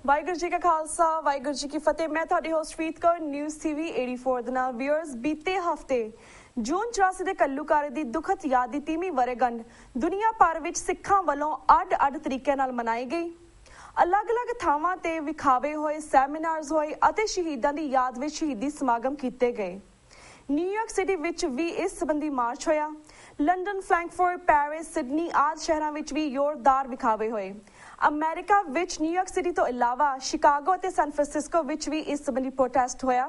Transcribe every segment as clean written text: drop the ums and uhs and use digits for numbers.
ਵਾਹਿਗੁਰੂ ਜੀ ਕਾ ਖਾਲਸਾ ਵਾਹਿਗੁਰੂ ਜੀ ਕੀ ਫਤਿਹ। मैं ਤੁਹਾਡੀ host Farid Kaur news TV 84 ਦੇ ਨਾਲ। ਵਿਊਅਰਸ, ਬੀਤੇ ਹਫਤੇ ਜੂਨ 84 ਦੇ ਘੱਲੂਘਾਰੇ ਦੀ ਦੁਖਦ ਯਾਦ ਦੀ 30ਵੀਂ ਵਰ੍ਹੇਗੰਢ ਦੁਨੀਆ ਭਰ ਵਿੱਚ ਸਿੱਖਾਂ ਵੱਲੋਂ ਅੱਡ-ਅੱਡ ਤਰੀਕਿਆਂ ਨਾਲ ਮਨਾਈ ਗਈ। ਅਲੱਗ-ਅਲੱਗ ਥਾਵਾਂ ਤੇ ਵਿਖਾਵੇ ਹੋਏ, ਸੈਮੀਨਾਰਸ ਹੋਏ ਅਤੇ ਸ਼ਹੀਦਾਂ ਦੀ ਯਾਦ ਵਿੱਚ ਸ਼ਹੀਦੀ ਸਮਾਗਮ ਕੀਤੇ ਗਏ। ਨਿਊਯਾਰਕ ਸਿਟੀ ਵਿੱਚ ਵੀ ਇਸ ਸੰਬੰਧੀ ਮਾਰਚ ਹੋਇਆ। ਲੰਡਨ, ਫਰੈਂਕਫਰਟ, ਪੈਰਿਸ, ਸਿਡਨੀ ਆਦਿ ਸ਼ਹਿਰਾਂ ਵਿੱਚ ਵੀ ਜ਼ੋਰਦਾਰ ਵਿਖਾਵੇ ਹੋਏ। ਅਮਰੀਕਾ ਵਿੱਚ ਨਿਊਯਾਰਕ ਸਿਟੀ ਤੋਂ ਇਲਾਵਾ ਸ਼ਿਕਾਗੋ ਅਤੇ ਸੈਨ ਫਰਾਂਸਿਸਕੋ ਵਿੱਚ ਵੀ ਇਸ ਸੰਬੰਧੀ ਪ੍ਰੋਟੈਸਟ ਹੋਇਆ।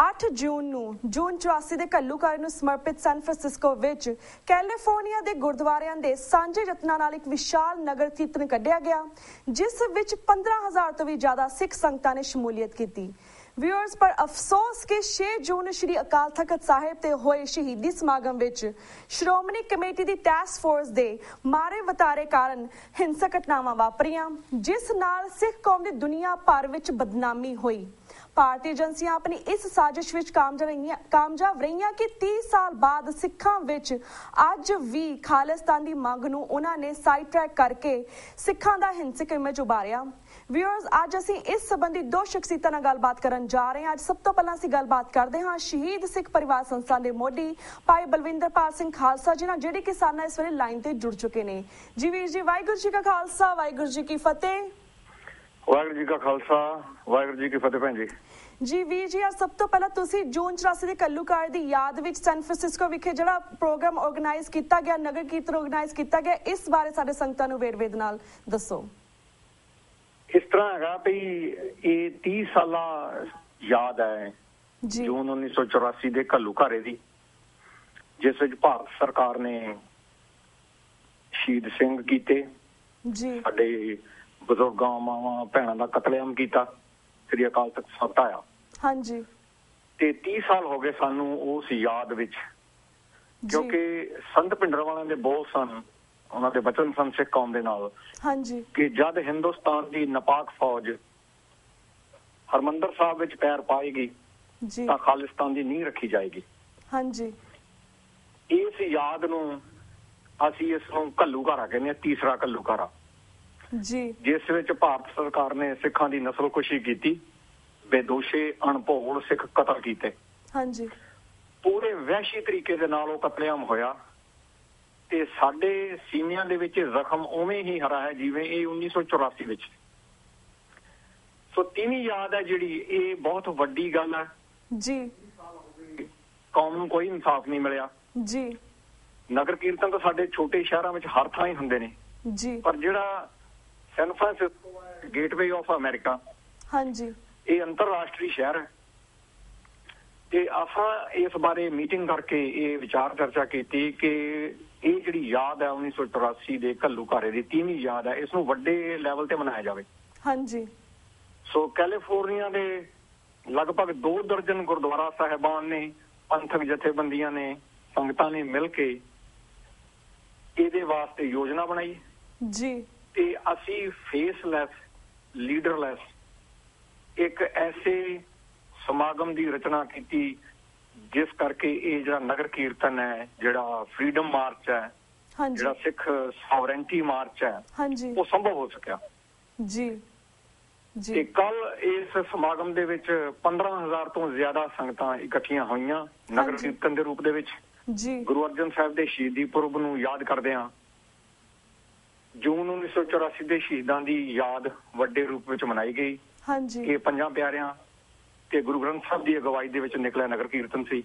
8 ਜੂਨ ਨੂੰ ਜੂਨ 84 ਦੇ ਘੱਲੂਘਾਰੇ ਨੂੰ ਸਮਰਪਿਤ ਸੈਨ ਫਰਾਂਸਿਸਕੋ ਵਿੱਚ ਕੈਲੀਫੋਰਨੀਆ ਦੇ ਗੁਰਦੁਆਰਿਆਂ ਦੇ ਸਾਂਝੇ ਯਤਨਾਂ ਨਾਲ ਇੱਕ ਵਿਸ਼ਾਲ ਨਗਰ ਕੀਰਤਨ ਕੱਢਿਆ ਗਿਆ, ਜਿਸ ਵਿੱਚ 15,000 ਤੋਂ ਵੀ ਜ਼ਿਆਦਾ ਸਿੱਖ ਸੰਗਤਾਂ ਨੇ ਸ਼ਮੂਲੀਅਤ ਕੀਤੀ। ਵਿਊਅਰਸ, ਪਰ ਅਫਸੋਸ ਕਿ 6 ਜੂਨ ਸ਼੍ਰੀ ਅਕਾਲ ਤਖਤ ਸਾਹਿਬ ਤੇ ਹੋਏ ਸ਼ਹੀਦੀ ਸਮਾਗਮ ਵਿੱਚ ਸ਼੍ਰੋਮਣੀ ਕਮੇਟੀ ਦੀ ਟਾਸਕ ਫੋਰਸ ਦੇ ਮਾਰੇ ਵਤਾਰੇ ਕਾਰਨ ਹਿੰਸਕ ਘਟਨਾਵਾਂ ਵਾਪਰੀਆਂ, ਜਿਸ ਨਾਲ ਸਿੱਖ ਕੌਮ ਦੀ ਦੁਨੀਆ ਭਰ ਵਿੱਚ ਬਦਨਾਮੀ ਹੋਈ। ਭਾਰਤੀ ਏਜੰਸੀਆਂ ਆਪਣੀ ਇਸ ਸਾਜ਼ਿਸ਼ ਵਿੱਚ ਕਾਮਯਾਬ ਰਹੀਆਂ ਕਿ 30 ਸਾਲ ਬਾਅਦ ਸਿੱਖਾਂ ਵਿੱਚ ਅੱਜ ਵੀ ਖਾਲਿਸਤਾਨ ਦੀ ਮੰਗ ਨੂੰ ਉਹਨਾਂ ਨੇ ਸਾਈਡ ਟਰੈਕ ਕਰਕੇ ਸਿੱਖਾਂ ਦਾ ਹਿੰਸਕ ਇਮੇਜ ਉਭਾਰਿਆ। ਵਿਊਅਰਸ, ਅੱਜ ਅਸੀਂ ਇਸ ਸੰਬੰਧੀ 2 ਸ਼ਖਸੀਅਤਾਂ ਨਾਲ ਗੱਲਬਾਤ ਕਰਨ ਜਾ ਰਹੇ ਹਾਂ। ਅੱਜ ਸਭ ਤੋਂ ਪਹਿਲਾਂ ਅਸੀਂ ਗੱਲਬਾਤ ਕਰਦੇ ਹਾਂ ਸ਼ਹੀਦ ਸਿੱਖ ਪਰਿਵਾਰ ਸੰਸਥਾ ਦੇ ਮੋਢੀ ਭਾਈ ਬਲਵਿੰਦਰਪਾਲ ਸਿੰਘ ਖਾਲਸਾ ਜੀ ਨਾਲ, ਜਿਹੜੇ ਕਿਸਾਨਾਂ ਇਸ ਵੇਲੇ ਲਾਈਨ ਤੇ ਜੁੜ ਚੁੱਕੇ ਨੇ। ਜੀ ਵੀਰ ਜੀ, ਵਾਹਿਗੁਰੂ ਜੀ ਕਾ ਖਾਲਸਾ ਵਾਹਿਗੁਰੂ ਜੀ ਕੀ ਫਤਿਹ। ਵਾਹਿਗੁਰੂ ਜੀ ਕਾ ਖਾਲਸਾ ਵਾਹਿਗੁਰੂ ਜੀ ਕੀ ਫਤਿਹ। ਭੈਣ ਜੀ ਜੀ ਵੀਰ ਜੀ, ਸਭ ਤੋਂ ਪਹਿਲਾਂ ਤੁਸੀਂ ਜੂਨ 84 ਦੇ ਘੱਲੂਘਾਰੇ ਦੀ ਯਾਦ ਵਿੱਚ ਸੈਨ ਫਰਾਂਸਿਸਕੋ ਵਿਖੇ ਜਿਹੜਾ ਪ੍ਰੋਗਰਾਮ ਆਰਗੇਨਾਈਜ਼ ਕੀਤਾ ਗਿਆ, ਨਗਰ ਕੀਰਤਨ ਆਰਗੇਨਾਈਜ਼ ਕੀਤਾ ਗਿਆ, ਇਸ ਬਾਰੇ ਸਾਡੇ ਸੰਗਤਾਂ ਨੂੰ ਵੇਰਵੇ ਦੇ ਨਾਲ ਦੱਸੋ। ਇਸ ਤਰ੍ਹਾਂ ਹੈਗਾ ਵੀ ਇਹ 30 ਸਾਲਾ ਯਾਦ ਹੈ ਜੂਨ 1984 ਦੇ ਘੱਲੂਘਾਰੇ ਦੀ, ਜਿਸ ਵਿੱਚ ਭਾਰਤ ਸਰਕਾਰ ਨੇ ਸ਼ਹੀਦ ਸਿੰਘ ਕੀਤੇ, ਸਾਡੇ ਬਜ਼ੁਰਗਾਂ, ਮਾਵਾਂ, ਭੈਣਾਂ ਦਾ ਕਤਲੇਆਮ ਕੀਤਾ, ਸ੍ਰੀ ਅਕਾਲ ਤਖਤ ਸਾਹਿਬ ਢਾਇਆ। ਹਾਂਜੀ। ਤੇ 30 ਸਾਲ ਹੋ ਗਏ ਸਾਨੂੰ ਉਸ ਯਾਦ ਵਿੱਚ, ਕਿਉਂਕਿ ਸੰਤ ਭਿੰਡਰਾਂਵਾਲਿਆਂ ਦੇ ਬੋਲ ਸਨ, ਉਹਨਾਂ ਦੇ ਬਚਨ ਸਨ ਸਿੱਖ ਕੌਮ ਦੇ ਨਾਲ ਕਿ ਜਦ ਹਿੰਦੁਸਤਾਨ ਦੀ ਨਾਪਾਕ ਫੌਜ ਹਰਮੰਦਰ ਸਾਹਿਬ ਵਿੱਚ ਪੈਰ ਪਾਏਗੀ ਤਾਂ ਖਾਲਿਸਤਾਨ ਦੀ ਨੀਂਹ ਰੱਖੀ ਜਾਏਗੀ। ਇਸ ਯਾਦ ਨੂੰ ਅਸੀਂ ਇਸ ਨੂੰ ਘੱਲੂਘਾਰਾ ਕਹਿੰਦੇ ਹਾਂ, ਤੀਸਰਾ ਘੱਲੂਘਾਰਾ, ਜਿਸ ਵਿੱਚ ਭਾਰਤ ਸਰਕਾਰ ਨੇ ਸਿੱਖਾਂ ਦੀ ਨਸਲਕੁਸ਼ੀ ਕੀਤੀ, ਬੇਦੋਸ਼ੇ ਅਣਭੋਲ ਸਿੱਖ ਕਤਲ ਕੀਤੇ। ਪੂਰੇ ਵਹਿਸ਼ੀ ਤਰੀਕੇ ਦੇ ਨਾਲ ਉਹ ਕਤਲੇਆਮ ਹੋਇਆ ਤੇ ਸਾਡੇ ਸੀਨਿਆਂ ਦੇ ਵਿੱਚ ਜ਼ਖਮ ਉਵੇਂ ਹੀ ਹਰਾ ਹੈ ਜਿਵੇਂ ਇਹ 1984 ਵਿੱਚ। ਸੋ 3ਵੀਂ ਯਾਦ ਹੈ ਜਿਹੜੀ, ਇਹ ਬਹੁਤ ਵੱਡੀ ਗੱਲ ਹੈ ਜੀ। ਕੌਮ ਨੂੰ ਕੋਈ ਇਨਸਾਫ ਨਹੀਂ ਮਿਲਿਆ ਜੀ। ਨਗਰ ਕੀਰਤਨ ਤਾਂ ਸਾਡੇ ਛੋਟੇ ਸ਼ਹਿਰਾਂ ਵਿੱਚ ਹਰ ਥਾਂ ਹੀ ਹੁੰਦੇ ਨੇ ਜੀ, ਪਰ ਜਿਹੜਾ San Francisco gateway of America, ਇਹ ਅੰਤਰਰਾਸ਼ਟਰੀ ਸ਼ਹਿਰ ਹੈ। ਤੇ ਆਪਾਂ ਇਸ ਬਾਰੇ ਮੀਟਿੰਗ ਕਰਕੇ ਇਹ ਵਿਚਾਰ ਚਰਚਾ ਕੀਤੀ ਕਿ ਇਹ ਜਿਹੜੀ ਯਾਦ ਹੈ 1984 ਦੇ ਘੱਲੂਘਾਰੇ ਦੀ 30ਵੀਂ ਯਾਦ ਹੈ, ਇਸ ਨੂੰ ਵੱਡੇ ਲੈਵਲ ਤੇ ਮਨਾਇਆ ਜਾਵੇ। ਸੋ ਕੈਲੀਫੋਰਨੀਆ ਦੇ ਲਗਭਗ 2 ਦਰਜਨ ਗੁਰਦੁਆਰਾ ਸਾਹਿਬਾਨ ਨੇ, ਪੰਥਕ ਜਥੇਬੰਦੀਆਂ ਨੇ, ਸੰਗਤਾਂ ਨੇ ਮਿਲ ਕੇ ਇਹਦੇ ਵਾਸਤੇ ਯੋਜਨਾ ਬਣਾਈ ਤੇ ਅਸੀਂ ਫੇਸਲੈਸ, ਲੀਡਰਲੈਸ ਇੱਕ ਐਸੇ ਸਮਾਗਮ ਦੀ ਰਚਨਾ ਕੀਤੀ, ਜਿਸ ਕਰਕੇ ਇਹ ਜਿਹੜਾ ਨਗਰ ਕੀਰਤਨ ਹੈ, ਜਿਹੜਾ ਫਰੀडम ਮਾਰਚ ਹੈ, ਜਿਹੜਾ ਸਿੱਖ ਸੋਵਰੈਂਟੀ ਮਾਰਚ ਹੈ, ਉਹ ਸੰਭਵ ਹੋ ਸਕਿਆ ਤੇ ਕੱਲ ਇਸ ਸਮਾਗਮ ਦੇ ਵਿੱਚ 15,000 ਤੋਂ ਜ਼ਿਆਦਾ ਸੰਗਤਾਂ ਇਕੱਠੀਆਂ ਹੋਈਆਂ ਨਗਰ ਕੀਰਤਨ ਦੇ ਰੂਪ ਦੇ ਵਿੱਚ। ਗੁਰੂ ਅਰਜਨ ਸਾਹਿਬ ਦੇ ਸ਼ਹੀਦੀ ਪੁਰਬ ਨੂੰ ਯਾਦ ਕਰਦੇ ਹਾਂ। ਜੂਨ 1984 ਦੇ ਸ਼ਹੀਦਾਂ ਦੀ ਯਾਦ ਵੱਡੇ ਰੂਪ ਵਿੱਚ ਮਨਾਈ ਗਈ। ਇਹ 5 ਪਿਆਰਿਆਂ ਤੇ ਗੁਰੂ ਗ੍ਰੰਥ ਸਾਹਿਬ ਦੀ ਅਗਵਾਈ ਦੇ ਵਿੱਚ ਨਿਕਲਿਆ ਨਗਰ ਕੀਰਤਨ ਸੀ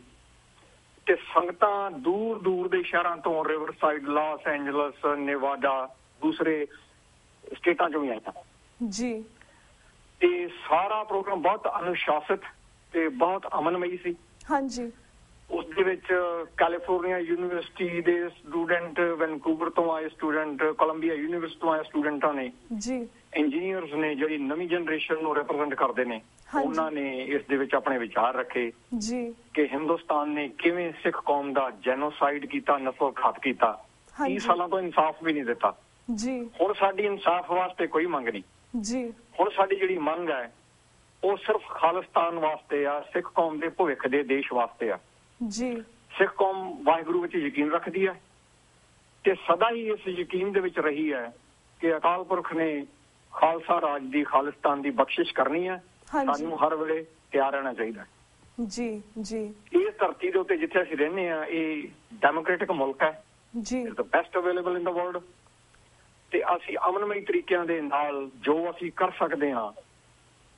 ਤੇ ਸੰਗਤਾਂ ਦੂਰ ਦੂਰ ਦੇ ਸ਼ਹਿਰਾਂ ਤੋਂ, Riverside, Los Angeles, Nevada, ਦੂਸਰੇ ਸਟੇਟਾਂ ਚੋਂ ਵੀ ਆਈਆਂ ਤੇ ਸਾਰਾ ਪ੍ਰੋਗਰਾਮ ਬਹੁਤ ਅਨੁਸ਼ਾਸਿਤ ਤੇ ਬਹੁਤ ਅਮਨਮਈ ਸੀ। ਉਸ ਦੇ ਵਿੱਚ ਕੈਲੀਫੋਰਨੀਆ ਯੂਨੀਵਰਸਿਟੀ ਦੇ ਸਟੂਡੈਂਟ, ਵੈਨਕੂਵਰ ਤੋਂ ਆਏ ਸਟੂਡੈਂਟ, ਕੋਲੰਬੀਆ ਯੂਨੀਵਰਸਿਟੀ ਤੋਂ ਆਏ ਸਟੂਡੈਂਟਾਂ ਨੇ, ਇੰਜੀਨੀਅਰਸ ਨੇ, ਜਿਹੜੀ ਨਵੀਂ ਜਨਰੇਸ਼ਨ ਨੂੰ ਰਿਪਰੈਜ਼ੈਂਟ ਕਰਦੇ ਨੇ, ਉਹਨਾਂ ਨੇ ਇਸ ਦੇ ਵਿੱਚ ਆਪਣੇ ਵਿਚਾਰ ਰੱਖੇ ਕਿ ਹਿੰਦੁਸਤਾਨ ਨੇ ਕਿਵੇਂ ਸਿੱਖ ਕੌਮ ਦਾ ਜੈਨੋਸਾਈਡ ਕੀਤਾ, ਨਸਲ ਘਾਤ ਕੀਤਾ। 30 ਸਾਲਾਂ ਤੋਂ ਇਨਸਾਫ ਵੀ ਨਹੀਂ ਦਿੱਤਾ। ਹੁਣ ਸਾਡੀ ਇਨਸਾਫ ਵਾਸਤੇ ਕੋਈ ਮੰਗ ਨਹੀਂ। ਹੁਣ ਸਾਡੀ ਜਿਹੜੀ ਮੰਗ ਹੈ ਉਹ ਸਿਰਫ ਖਾਲਿਸਤਾਨ ਵਾਸਤੇ ਆ, ਸਿੱਖ ਕੌਮ ਦੇ ਭਵਿੱਖ ਦੇ ਦੇਸ਼ ਵਾਸਤੇ ਆ। ਸਿੱਖ ਕੌਮ ਵਾਹਿਗੁਰੂ ਵਿੱਚ ਯਕੀਨ ਰੱਖਦੀ ਹੈ ਤੇ ਸਦਾ ਹੀ ਇਸ ਯਕੀਨ ਦੇ ਵਿੱਚ ਰਹੀ ਹੈ ਕਿ ਅਕਾਲ ਪੁਰਖ ਨੇ ਖਾਲਸਾ ਰਾਜ ਦੀ ਖਾਲਿਸਤਾਨ ਦੀ ਬਖਸ਼ਿਸ਼ ਕਰਨੀ ਹੈ, ਸਾਨੂੰ ਹਰ ਵੇਲੇ ਤਿਆਰ ਰਹਿਣਾ ਚਾਹੀਦਾ ਜੀ ਜੀ। ਇਸ ਧਰਤੀ ਦੇ ਉੱਤੇ ਜਿੱਥੇ ਅਸੀਂ ਰਹਿੰਦੇ ਆ ਇਹ ਡੈਮੋਕ੍ਰੈਟਿਕ ਮੁਲਕ ਹੈ ਜੀ, it's the best available in the world, ਤੇ ਅਸੀਂ ਅਮਨਮਈ ਤਰੀਕਿਆਂ ਦੇ ਨਾਲ ਜੋ ਅਸੀਂ ਕਰ ਸਕਦੇ ਹਾਂ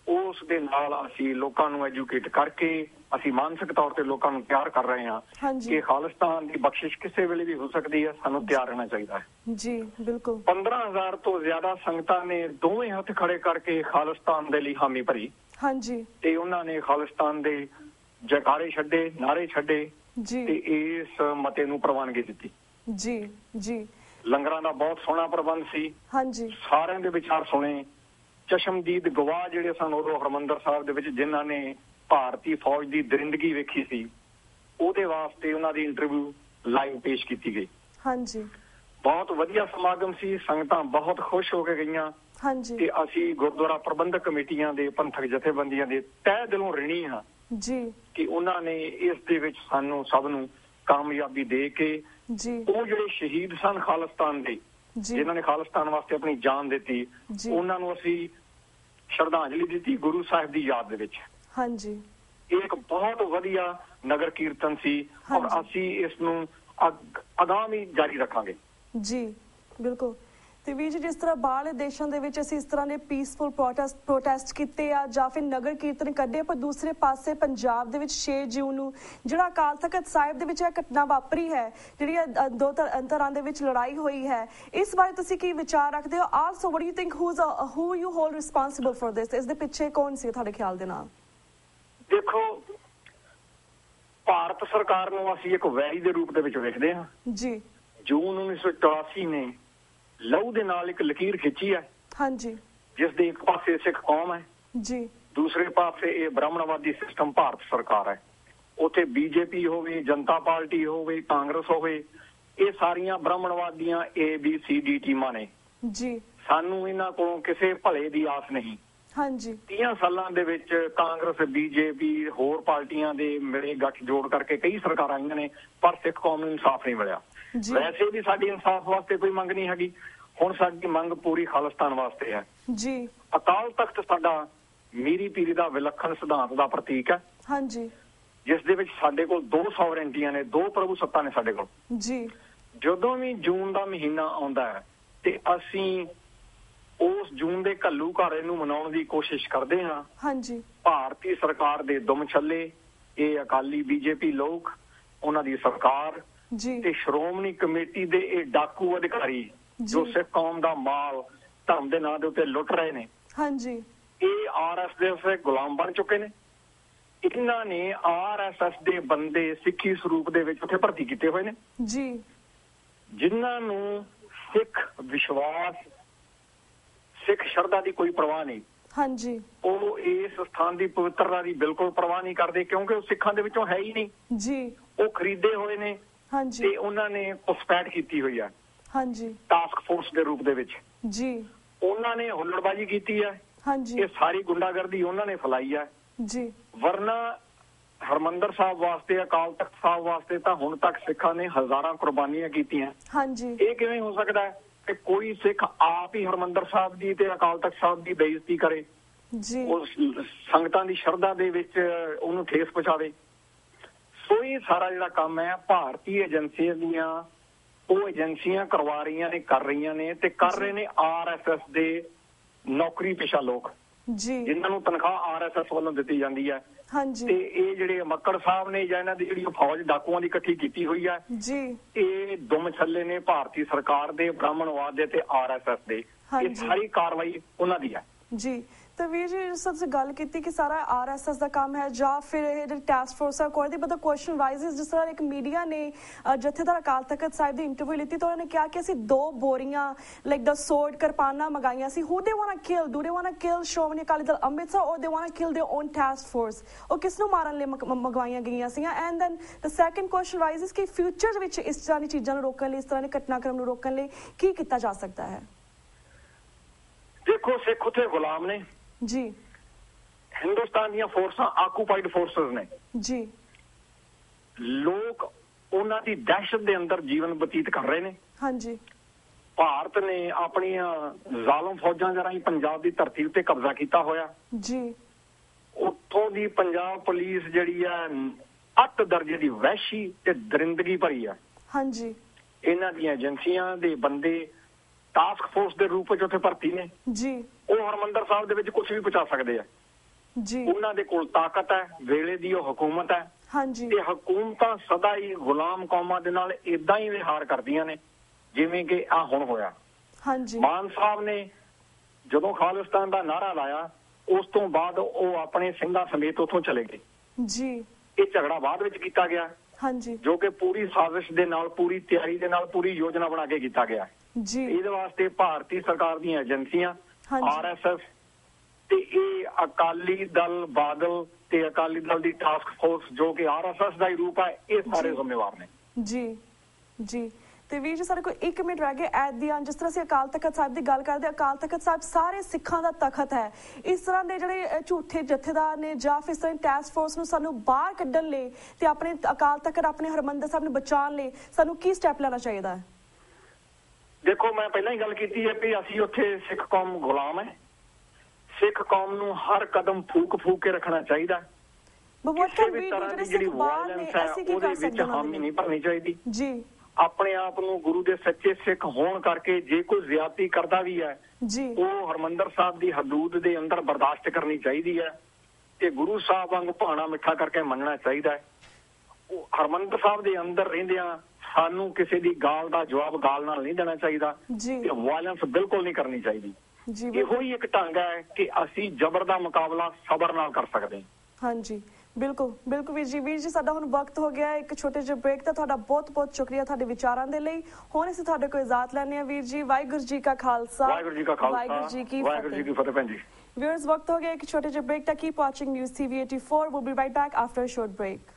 ਉਸ ਦੇ ਨਾਲ ਅਸੀਂ ਲੋਕਾਂ ਨੂੰ ਐਜੂਕੇਟ ਕਰਕੇ ਅਸੀਂ ਮਾਨਸਿਕ ਤੌਰ ਤੇ ਲੋਕਾਂ ਨੂੰ ਤਿਆਰ ਕਰ ਰਹੇ ਹਾਂ ਕਿ ਖਾਲਿਸਤਾਨ ਦੀ ਬਖਸ਼ਿਸ਼ ਕਿਸੇ ਵੇਲੇ ਵੀ ਹੋ ਸਕਦੀ ਹੈ, ਸਾਨੂੰ ਤਿਆਰ ਰਹਿਣਾ ਚਾਹੀਦਾ ਹੈ ਜੀ। ਬਿਲਕੁਲ 15,000 ਤੋਂ ਜ਼ਿਆਦਾ ਸੰਗਤਾਂ ਨੇ ਦੋਵੇਂ ਹੱਥ ਖੜੇ ਕਰਕੇ ਖਾਲਿਸਤਾਨ ਦੇ ਲਈ ਹਾਮੀ ਭਰੀ ਹਾਂਜੀ, ਤੇ ਉਹਨਾਂ ਨੇ ਖਾਲਿਸਤਾਨ ਦੇ ਜੈਕਾਰੇ ਛੱਡੇ, ਨਾਰੇ ਛੱਡੇ ਜੀ, ਤੇ ਇਸ ਮਤੇ ਨੂੰ ਪ੍ਰਵਾਨਗੀ ਦਿੱਤੀ ਜੀ ਜੀ। ਲੰਗਰਾਂ ਦਾ ਬਹੁਤ ਸੋਹਣਾ ਪ੍ਰਬੰਧ ਸੀ ਹਾਂਜੀ, ਸਾਰਿਆਂ ਦੇ ਵਿਚਾਰ ਸੁਣੇ। ਚਸ਼ਮਦੀਦ ਗਵਾਹ ਜਿਹੜੇ ਸਨ ਉਦੋਂ ਹਰਿਮੰਦਰ ਸਾਹਿਬ ਦੇ ਵਿੱਚ ਜਿਨ੍ਹਾਂ ਨੇ ਭਾਰਤੀ ਫੌਜ ਦੀ ਦਰਿੰਦਗੀ ਵੇਖੀ ਸੀ, ਉਹਦੇ ਵਾਸਤੇ ਉਹਨਾਂ ਦੀ ਇੰਟਰਵਿਊ ਲਾਈਵ ਪੇਸ਼ ਕੀਤੀ ਗਈ ਹਾਂਜੀ। ਬਹੁਤ ਵਧੀਆ ਸਮਾਗਮ ਸੀ, ਸੰਗਤਾਂ ਬਹੁਤ ਖੁਸ਼ ਹੋ ਕੇ ਗਈਆਂ ਹਾਂਜੀ, ਤੇ ਅਸੀਂ ਗੁਰਦੁਆਰਾ ਪ੍ਰਬੰਧਕ ਕਮੇਟੀਆਂ ਦੇ ਪੰਥਕ ਜਥੇਬੰਦੀਆਂ ਦੇ ਤਹਿ ਦਿਲੋਂ ਰਿਣੀ ਹਾਂ ਜੀ ਕਿ ਉਹਨਾਂ ਨੇ ਇਸ ਦੇ ਵਿੱਚ ਸਾਨੂੰ ਸਭ ਨੂੰ ਕਾਮਯਾਬੀ ਦੇ ਕੇ ਜੀ, ਉਹ ਜਿਹੜੇ ਸ਼ਹੀਦ ਸਨ ਖਾਲਿਸਤਾਨ ਦੇ ਜਿਨ੍ਹਾਂ ਨੇ ਖਾਲਿਸਤਾਨ ਵਾਸਤੇ ਆਪਣੀ ਜਾਨ ਦਿੱਤੀ, ਉਹਨਾਂ ਨੂੰ ਅਸੀਂ ਸ਼ਰਧਾਂਜਲੀ ਦਿੱਤੀ ਗੁਰੂ ਸਾਹਿਬ ਦੀ ਯਾਦ ਦੇ ਵਿੱਚ ਹਾਂਜੀ। ਇਹ ਇੱਕ ਬਹੁਤ ਵਧੀਆ ਨਗਰ ਕੀਰਤਨ ਸੀ ਔਰ ਅਸੀਂ ਇਸ ਨੂੰ ਅਗਾਮੀ ਜਾਰੀ ਰੱਖਾਂਗੇ ਜੀ। ਬਿਲਕੁਲ। ਤੇ ਵੀਰ ਜੀ ਜਿਸ ਤਰ੍ਹਾਂ ਬਾਹਰਲੇ ਦੇਸ਼ਾਂ ਦੇ ਵਿੱਚ ਅਸੀਂ ਇਸ ਤਰ੍ਹਾਂ ਦੇ ਪੀਸਫੁਲ ਪ੍ਰੋਟੈਸਟ ਕੀਤੇ ਆ ਜਾਂ ਫਿਰ ਨਗਰ ਕੀਰਤਨ ਕੱਢੇ, ਪਰ ਦੂਸਰੇ ਪਾਸੇ ਪੰਜਾਬ ਦੇ ਵਿੱਚ 6 ਜੂਨ ਨੂੰ ਜਿਹੜਾ ਅਕਾਲ ਤਖਤ ਸਾਹਿਬ ਦੇ ਵਿੱਚ ਇਹ ਘਟਨਾ ਵਾਪਰੀ ਹੈ, ਜਿਹੜੀ ਦੋ ਤਰ੍ਹਾਂ ਦੇ ਵਿੱਚ ਲੜਾਈ ਹੋਈ ਹੈ, ਇਸ ਬਾਰੇ ਤੁਸੀਂ ਕੀ ਵਿਚਾਰ ਰੱਖਦੇ ਹੋ? Also what do you think who you hold responsible for this? ਇਸ ਦੇ ਪਿੱਛੇ ਕੌਣ ਸੀ ਤੁਹਾਡੇ ਖਿਆਲ ਦੇ ਨਾਲ? ਦੇਖੋ, ਭਾਰਤ ਸਰਕਾਰ ਨੂੰ ਅਸੀਂ ਇੱਕ ਵੈਰੀ ਦੇ ਰੂਪ ਦੇ ਵਿੱਚ ਵੇਖਦੇ ਹਾਂ ਜੀ। ਜੂਨ 1984 ਨੇ ਲਹੂ ਦੇ ਨਾਲ ਇੱਕ ਲਕੀਰ ਖਿੱਚੀ ਹੈ ਹਾਂਜੀ, ਜਿਸ ਦੇ ਇੱਕ ਪਾਸੇ ਸਿੱਖ ਕੌਮ ਹੈ ਜੀ, ਦੂਸਰੇ ਪਾਸੇ ਇਹ ਬ੍ਰਾਹਮਣਵਾਦੀ ਸਿਸਟਮ ਭਾਰਤ ਸਰਕਾਰ ਹੈ। ਉੱਥੇ ਬੀਜੇਪੀ ਹੋਵੇ, ਜਨਤਾ ਪਾਰਟੀ ਹੋਵੇ, ਕਾਂਗਰਸ ਹੋਵੇ, ਇਹ ਸਾਰੀਆਂ ਬ੍ਰਾਹਮਣਵਾਦੀਆਂ ABCD ਟੀਮਾਂ ਨੇ ਜੀ। ਸਾਨੂੰ ਇਹਨਾਂ ਕੋਲੋਂ ਕਿਸੇ ਭਲੇ ਦੀ ਆਸ ਨਹੀਂ ਹਾਂਜੀ। 30 ਸਾਲਾਂ ਦੇ ਵਿੱਚ ਕਾਂਗਰਸ, ਬੀਜੇਪੀ, ਹੋਰ ਪਾਰਟੀਆਂ ਦੇ ਮਿਲੇ ਗੱਠ ਜੋੜ ਕਰਕੇ ਕਈ ਸਰਕਾਰਾਂ ਆਈਆਂ ਨੇ, ਪਰ ਸਿੱਖ ਕੌਮ ਨੂੰ ਇਨਸਾਫ ਨਹੀਂ ਮਿਲਿਆ। ਵੈਸੇ ਵੀ ਸਾਡੀ ਇਨਸਾਫ ਵਾਸਤੇ ਕੋਈ ਮੰਗ ਨਹੀਂ ਹੈਗੀ, ਹੁਣ ਸਾਡੀ ਮੰਗ ਪੂਰੀ ਖਾਲਿਸਤਾਨ ਵਾਸਤੇ ਹੈ ਜੀ। ਅਕਾਲ ਤਖਤ ਸਾਡਾ ਮੀਰੀ ਪੀਰੀ ਦਾ ਵਿਲੱਖਣ ਸਿਧਾਂਤ ਦਾ ਪ੍ਰਤੀਕ ਹੈ ਹਾਂਜੀ, ਜਿਸ ਦੇ ਵਿੱਚ ਸਾਡੇ ਕੋਲ 2 ਸੋਵਰੇਨਟੀਆਂ ਨੇ, 2 ਪ੍ਰਭੂ ਸੱਤਾ ਨੇ ਸਾਡੇ ਕੋਲ ਜੀ। ਜਦੋਂ ਵੀ ਜੂਨ ਦਾ ਮਹੀਨਾ ਆਉਂਦਾ ਹੈ ਤੇ ਅਸੀਂ ਉਸ ਜੂਨ ਦੇ ਘੱਲੂਘਾਰੇ ਨੂੰ ਮਨਾਉਣ ਦੀ ਕੋਸ਼ਿਸ਼ ਕਰਦੇ ਹਾਂ ਹਾਂਜੀ। ਭਾਰਤੀ ਸਰਕਾਰ ਦੇ ਦੁਮ ਛੱਲੇ, ਇਹ ਅਕਾਲੀ ਬੀਜੇਪੀ ਲੋਕ, ਉਹਨਾਂ ਦੀ ਸਰਕਾਰ ਜੀ, ਤੇ ਸ਼੍ਰੋਮਣੀ ਕਮੇਟੀ ਦੇ ਇਹ ਡਾਕੂ ਅਧਿਕਾਰੀ ਜੋ ਸਿੱਖ ਕੌਮ ਦਾ ਮਾਲ ਧਰਮ ਦੇ ਨਾਂ ਦੇ ਉੱਤੇ ਲੁੱਟ ਰਹੇ ਨੇ ਹਾਂਜੀ, ਇਹ RSS ਦੇ ਗੁਲਾਮ ਬਣ ਚੁੱਕੇ ਨੇ। ਇਹਨਾਂ ਨੇ RSS ਦੇ ਬੰਦੇ ਸਿੱਖੀ ਸਰੂਪ ਦੇ ਵਿੱਚ ਉੱਥੇ ਭਰਤੀ ਕੀਤੇ ਹੋਏ ਨੇ ਜੀ, ਜਿਨ੍ਹਾਂ ਨੂੰ ਸਿੱਖ ਵਿਸ਼ਵਾਸ, ਸਿੱਖ ਸ਼ਰਧਾ ਦੀ ਕੋਈ ਪਰਵਾਹ ਨਹੀਂ ਹਾਂਜੀ। ਉਹ ਇਸ ਸਥਾਨ ਦੀ ਪਵਿੱਤਰਤਾ ਦੀ ਬਿਲਕੁਲ ਪਰਵਾਹ ਨਹੀਂ ਕਰਦੇ, ਕਿਉਂਕਿ ਉਹ ਸਿੱਖਾਂ ਦੇ ਵਿੱਚੋਂ ਹੈ ਹੀ ਨਹੀਂ ਜੀ। ਉਹ ਖਰੀਦੇ ਹੋਏ ਨੇ ਹਾਂਜੀ, ਤੇ ਉਹਨਾਂ ਨੇ ਘੁਸਪੈਠ ਕੀਤੀ ਹੋਈ ਹੈ ਹਾਂਜੀ, ਟਾਸਕ ਫੋਰਸ ਦੇ ਰੂਪ ਦੇ ਵਿੱਚ ਜੀ। ਉਹਨਾਂ ਨੇ ਹੁੱਲੜਬਾਜ਼ੀ ਕੀਤੀ ਹੈ ਹਾਂਜੀ, ਇਹ ਸਾਰੀ ਗੁੰਡਾਗਰਦੀ ਉਹਨਾਂ ਨੇ ਫੈਲਾਈ ਹੈ ਜੀ। ਵਰਨਾ ਹਰਿਮੰਦਰ ਸਾਹਿਬ ਵਾਸਤੇ, ਅਕਾਲ ਤਖਤ ਸਾਹਿਬ ਵਾਸਤੇ ਤਾਂ ਹੁਣ ਤੱਕ ਸਿੱਖਾਂ ਨੇ ਹਜ਼ਾਰਾਂ ਕੁਰਬਾਨੀਆਂ ਕੀਤੀਆਂ ਹਾਂਜੀ। ਇਹ ਕਿਵੇਂ ਹੋ ਸਕਦਾ ਹੈ ਕਿ ਕੋਈ ਸਿੱਖ ਆਪ ਹੀ ਹਰਿਮੰਦਰ ਸਾਹਿਬ ਦੀ ਤੇ ਅਕਾਲ ਤਖਤ ਸਾਹਿਬ ਦੀ ਬੇਇੱਜ਼ਤੀ ਕਰੇ ਜੀ, ਉਸ ਸੰਗਤਾਂ ਦੀ ਸ਼ਰਧਾ ਦੇ ਵਿੱਚ ਉਹਨੂੰ ਠੇਸ ਪਹੁੰਚਾਵੇ? ਸੋ ਇਹ ਸਾਰਾ ਜਿਹੜਾ ਕੰਮ ਹੈ ਭਾਰਤੀ ਏਜੰਸੀਆਂ ਦੀਆਂ, ਉਹ ਏਜੰਸੀਆਂ ਕਰਵਾ ਰਹੀਆਂ ਨੇ, ਕਰ ਰਹੀਆਂ ਨੇ, ਤੇ ਕਰ ਰਹੇ ਨੇ RSS ਦੇ ਨੌਕਰੀ ਪੇਸ਼ਾ ਲੋਕ ਜੀ, ਜਿਨ੍ਹਾਂ ਨੂੰ ਤਨਖਾਹ RSS ਵੱਲੋਂ ਦਿੱਤੀ ਜਾਂਦੀ ਹੈ ਹਾਂਜੀ। ਤੇ ਇਹ ਜਿਹੜੇ ਮੱਕੜ ਸਾਹਿਬ ਨੇ ਜਾਂ ਇਹਨਾਂ ਦੀ ਜਿਹੜੀ ਫੌਜ ਡਾਕੂਆਂ ਦੀ ਇਕੱਠੀ ਕੀਤੀ ਹੋਈ ਹੈ ਜੀ, ਇਹ ਦੁਮ ਛੱਲੇ ਨੇ ਭਾਰਤੀ ਸਰਕਾਰ ਦੇ, ਬ੍ਰਾਹਮਣਵਾਦ ਦੇ ਤੇ RSS ਦੇ। ਇਹ ਸਾਰੀ ਕਾਰਵਾਈ ਉਹਨਾਂ ਦੀ ਹੈ ਜੀ। ਤਾਂ ਵੀਰ ਜੀ ਜਿਸ ਤਰ੍ਹਾਂ ਤੁਸੀਂ ਗੱਲ ਕੀਤੀ ਕਿ ਸਾਰਾ RSS ਦਾ ਕੰਮ ਹੈ ਜਾਂ ਫਿਰ ਇਹ ਜਿਹੜੀ ਟਾਸਕ ਫੋਰਸ ਹੈ, ਕੋਈ ਬਟ ਕੁਐਸਚਨ ਰਾਈਜ਼ਸ, ਜਿਸ ਤਰ੍ਹਾਂ ਇੱਕ ਮੀਡੀਆ ਨੇ ਜਥੇਦਾਰ ਅਕਾਲ ਤਖਤ ਸਾਹਿਬ ਦੀ ਇੰਟਰਵਿਊ ਲਿੱਤੀ ਤਾਂ ਉਹਨਾਂ ਨੇ ਕਿਹਾ ਕਿ ਅਸੀਂ 2 ਬੋਰੀਆਂ ਲਾਈਕ ਦਾ ਸੋਰਡ ਕਿਰਪਾਨਾਂ ਮੰਗਾਈਆਂ ਸੀ। Who they want to kill, do they want to kill Shiromani Akali Dal Amritsar ਔਰ they want to kill their own task force? ਉਹ ਕਿਸ ਨੂੰ ਮਾਰਨ ਲਈ ਮੰਗਵਾਈਆਂ ਗਈਆਂ ਸੀਗੀਆਂ? And then the second question rises ਕਿ ਫਿਊਚਰ ਵਿੱਚ ਇਸ ਤਰ੍ਹਾਂ ਦੀ ਚੀਜ਼ਾਂ ਨੂੰ ਰੋਕਣ ਲਈ, ਇਸ ਤਰ੍ਹਾਂ ਦੇ ਘਟਨਾਕ੍ਰਮ ਨੂੰ ਰੋਕਣ ਲਈ ਕੀ ਕੀਤਾ ਜਾ ਸਕਦਾ ਹੈ? ਦੇਖੋ, ਸਿੱਖ ਉੱਥੇ ਗੁਲਾਮ ਨੇ ਜੀ, ਹਿੰਦੁਸਤਾਨ ਦੀਆਂ ਫੋਰਸਾਂ ਆਕੂਪਾਈਡ ਫੋਰਸਸ ਨੇ ਜੀ। ਲੋਕ ਉਹਨਾਂ ਦੀ ਦਹਿਸ਼ਤ ਦੇ ਅੰਦਰ ਜੀਵਨ ਬਤੀਤ ਕਰ ਰਹੇ ਨੇ ਹਾਂਜੀ। ਭਾਰਤ ਨੇ ਆਪਣੀਆਂ ਜ਼ਾਲਮ ਫੌਜਾਂ ਦੇ ਰਾਹੀਂ ਪੰਜਾਬ ਦੀ ਧਰਤੀ ਉੱਤੇ ਕਬਜ਼ਾ ਕੀਤਾ ਹੋਇਆ ਜੀ। ਉੱਥੋਂ ਦੀ ਪੰਜਾਬ ਪੁਲਿਸ ਜਿਹੜੀ ਆ ਅੱਤ ਦਰਜੇ ਦੀ ਵਹਿਸ਼ੀ ਤੇ ਦਰਿੰਦਗੀ ਭਰੀ ਆ। ਹਾਂਜੀ। ਇਹਨਾਂ ਦੀਆਂ ਏਜੰਸੀਆਂ ਦੇ ਬੰਦੇ ਟਾਸਕ ਫੋਰਸ ਦੇ ਰੂਪ ਵਿੱਚ ਉੱਥੇ ਭਰਤੀ ਨੇ ਜੀ। ਉਹ ਹਰਮੰਦਰ ਸਾਹਿਬ ਦੇ ਵਿੱਚ ਕੁਝ ਵੀ ਪਹੁੰਚਾ ਸਕਦੇ ਆ ਜੀ। ਉਹਨਾਂ ਦੇ ਕੋਲ ਤਾਕਤ ਹੈ, ਵੇਲੇ ਦੀ ਉਹ ਹਕੂਮਤ ਹੈ। ਹਾਂਜੀ। ਤੇ ਹਕੂਮਤਾਂ ਸਦਾ ਹੀ ਗੁਲਾਮ ਕੌਮਾਂ ਦੇ ਨਾਲ ਇਦਾਂ ਹੀ ਵਿਹਾਰ ਕਰਦੀਆਂ ਨੇ ਜਿਵੇਂ ਕਿ ਆ ਹੁਣ ਹੋਇਆ। ਹਾਂਜੀ। ਮਾਨ ਸਾਹਿਬ ਨੇ ਜਦੋਂ ਖਾਲਿਸਤਾਨ ਦਾ ਨਾਅਰਾ ਲਾਇਆ ਉਸ ਤੋਂ ਬਾਅਦ ਉਹ ਆਪਣੇ ਸਿੰਘਾਂ ਸਮੇਤ ਉੱਥੋਂ ਚਲੇ ਗਏ ਜੀ। ਇਹ ਝਗੜਾ ਬਾਅਦ ਵਿੱਚ ਕੀਤਾ ਗਿਆ। ਹਾਂਜੀ। ਜੋ ਕਿ ਪੂਰੀ ਸਾਜ਼ਿਸ਼ ਦੇ ਨਾਲ, ਪੂਰੀ ਤਿਆਰੀ ਦੇ ਨਾਲ, ਪੂਰੀ ਯੋਜਨਾ ਬਣਾ ਕੇ ਕੀਤਾ ਗਿਆ ਜੀ। ਇਹਦੇ ਵਾਸਤੇ ਭਾਰਤੀ ਸਰਕਾਰ ਦੀਆਂ ਏਜੰਸੀਆਂ, RSS ਤੇ ਇਹ ਅਕਾਲੀ ਦਲ ਬਾਦਲ ਤੇ ਅਕਾਲੀ ਦਲ ਦੀ ਟਾਸਕ ਫੋਰਸ ਜੋ ਕਿ RSS ਦਾ ਹੀ ਰੂਪ ਹੈ, ਇਹ ਸਾਰੇ ਜ਼ਿੰਮੇਵਾਰ ਨੇ। ਜੀ ਜੀ। ਤੇ ਵੀਰ ਜੀ ਸਾਡੇ ਕੋਲ 1 ਮਿੰਟ ਰਹਿ ਗਿਆ ਐਟ ਦੀ ਐਂਡ। ਜਿਸ ਤਰ੍ਹਾਂ ਅਸੀਂ ਅਕਾਲ ਤਖਤ ਸਾਹਿਬ ਦੀ ਗੱਲ ਕਰਦੇ, ਅਕਾਲ ਤਖਤ ਸਾਹਿਬ ਸਾਰੇ ਸਿੱਖਾਂ ਦਾ ਤਖਤ ਹੈ। ਇਸ ਤਰ੍ਹਾਂ ਦੇ ਜਿਹੜੇ ਝੂਠੇ ਜਥੇਦਾਰ ਨੇ ਜਾਂ ਫਿਰ ਇਸ ਤਰ੍ਹਾਂ ਟਾਸਕ ਫੋਰਸ ਨੂੰ ਸਾਨੂੰ ਬਾਹਰ ਕੱਢਣ ਲਈ ਤੇ ਆਪਣੇ ਅਕਾਲ ਤਖਤ, ਆਪਣੇ ਹਰਮੰਦਰ ਸਾਹਿਬ ਨੂੰ ਬਚਾਉਣ ਲਈ ਸਾਨੂੰ ਕੀ ਸਟੈਪ ਲੈਣਾ ਚਾਹੀਦਾ ਹੈ? ਦੇਖੋ, ਮੈਂ ਪਹਿਲਾਂ ਹੀ ਗੱਲ ਕੀਤੀ ਹੈ ਵੀ ਅਸੀਂ ਉੱਥੇ ਸਿੱਖ ਕੌਮ ਗੁਲਾਮ ਹੈ। ਸਿੱਖ ਕੌਮ ਨੂੰ ਹਰ ਕਦਮ ਫੂਕ ਕੇ ਰੱਖਣਾ ਚਾਹੀਦਾ। ਕਿਸੇ ਵੀ ਤਰ੍ਹਾਂ ਦੀ ਜਿਹੜੀ ਵਾਇਲੈਂਸ ਹੈ ਉਹਦੇ ਵਿੱਚ ਹਾਮੀ ਨਹੀਂ ਭਰਨੀ ਚਾਹੀਦੀ ਜੀ। ਆਪਣੇ ਆਪ ਨੂੰ ਗੁਰੂ ਦੇ ਸੱਚੇ ਸਿੱਖ ਹੋਣ ਕਰਕੇ ਜੇ ਕੋਈ ਜ਼ਿਆਦਤੀ ਕਰਦਾ ਵੀ ਹੈ ਜੀ, ਉਹ ਹਰਮੰਦਰ ਸਾਹਿਬ ਦੀ ਹਦੂਦ ਦੇ ਅੰਦਰ ਬਰਦਾਸ਼ਤ ਕਰਨੀ ਚਾਹੀਦੀ ਹੈ ਤੇ ਗੁਰੂ ਸਾਹਿਬ ਵਾਂਗ ਭਾਣਾ ਮਿੱਠਾ ਕਰਕੇ ਮੰਨਣਾ ਚਾਹੀਦਾ ਹੈ। ਹਰਮੰਦਰ ਸਾਹਿਬ ਦੇ ਅੰਦਰ ਰਹਿੰਦਿਆਂ ਸਾਨੂੰ ਕਿਸੇ ਦੀ ਗਾਲ ਦਾ ਜਵਾਬ ਗਾਲ ਨਾਲ ਨਹੀਂ ਦੇਣਾ ਚਾਹੀਦਾ ਤੇ ਵਾਇਲੈਂਸ ਬਿਲਕੁਲ ਨਹੀਂ ਕਰਨੀ ਚਾਹੀਦੀ। ਇਹੋ ਹੀ ਇੱਕ ਢੰਗ ਹੈ ਕਿ ਅਸੀਂ ਜ਼ਬਰ ਦਾ ਮੁਕਾਬਲਾ ਸਬਰ ਨਾਲ ਕਰ ਸਕਦੇ ਹਾਂ। ਹਾਂਜੀ, ਬਿਲਕੁਲ ਬਿਲਕੁਲ ਵੀਰ ਜੀ ਸਾਡਾ ਹੁਣ ਵਕਤ ਹੋ ਗਿਆ ਇੱਕ ਛੋਟੇ ਜਿਹੇ ਬ੍ਰੇਕ ਦਾ। ਤੁਹਾਡਾ ਬਹੁਤ ਬਹੁਤ ਸ਼ੁਕਰੀਆ ਤੁਹਾਡੇ ਵਿਚਾਰਾਂ ਦੇ ਲਈ। ਹੁਣ ਅਸੀਂ ਤੁਹਾਡੇ ਕੋਲ ਇਜਾਜ਼ਤ ਲੈਣੇ ਆ ਵੀਰ ਜੀ। ਵਾਹਿਗੁਰੂ ਜੀ ਕਾ ਖਾਲਸਾ, ਵਾਹਿਗੁਰੂ ਜੀ ਕੀ ਫਤਿਹ। ਭੈਣ ਜੀ ਵਿਊਅਰਸ, ਵਕਤ ਹੋ ਗਿਆ ਇੱਕ ਛੋਟੇ ਜਿਹੇ ਬ੍ਰੇਕ ਦਾ। Keep watching news TV 84। We'll be right back after a short break.